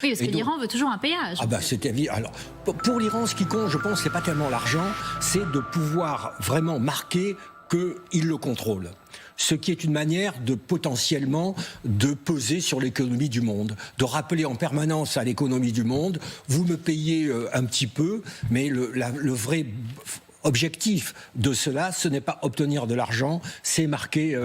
Oui, parce que l'Iran veut toujours un péage. Ah bah c'est évident. Alors, pour l'Iran, ce qui compte, je pense, c'est pas tellement l'argent, c'est de pouvoir vraiment marquer qu'il le contrôle. Ce qui est une manière de potentiellement de peser sur l'économie du monde, de rappeler en permanence à l'économie du monde, vous me payez un petit peu, mais le vrai objectif de cela, ce n'est pas obtenir de l'argent, c'est marquer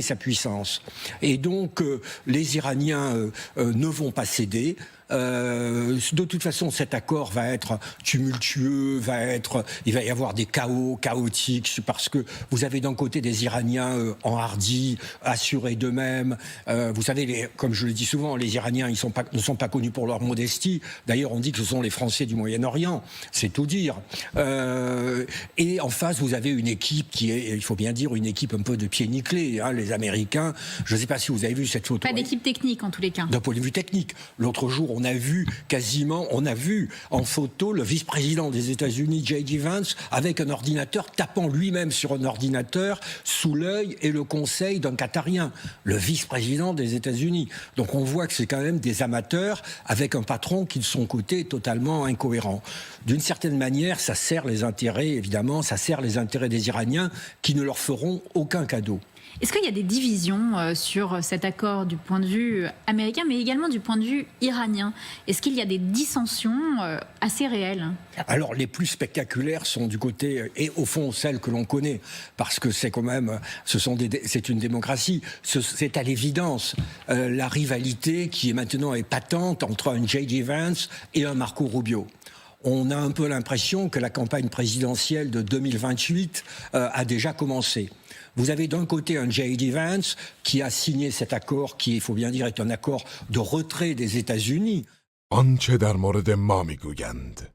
sa puissance. Et donc, les Iraniens ne vont pas céder. De toute façon, cet accord va être tumultueux, il va y avoir des chaos chaotiques, parce que vous avez d'un côté des Iraniens enhardis, assurés d'eux-mêmes. Vous savez, comme je le dis souvent, les Iraniens ne sont pas connus pour leur modestie. D'ailleurs, on dit que ce sont les Français du Moyen-Orient, c'est tout dire. Et en face, vous avez une équipe qui est, il faut bien dire, une équipe un peu de pieds nickelés, hein, les Américains. Je ne sais pas si vous avez vu cette photo. Pas d'équipe technique, en tous les cas. D'un point de vue technique. L'autre jour, on a vu en photo le vice-président des États-Unis, J.D. Vance, avec un ordinateur, tapant lui-même sur un ordinateur, sous l'œil et le conseil d'un Qatarien, le vice-président des États-Unis. Donc on voit que c'est quand même des amateurs, avec un patron qui, de son côté, est totalement incohérent. D'une certaine manière, ça sert les intérêts, évidemment, ça sert les intérêts des Iraniens, qui ne leur feront aucun cadeau. Est-ce qu'il y a des divisions sur cet accord du point de vue américain, mais également du point de vue iranien? Est-ce qu'il y a des dissensions assez réelles? Alors, les plus spectaculaires sont du côté, et au fond, celles que l'on connaît, parce que c'est quand même, c'est une démocratie. C'est à l'évidence la rivalité qui est maintenant patente entre un J.D. Vance et un Marco Rubio. On a un peu l'impression que la campagne présidentielle de 2028 a déjà commencé. Vous avez d'un côté un J.D. Vance qui a signé cet accord qui, il faut bien dire, est un accord de retrait des États-Unis. آنچه در مورد ما میگویند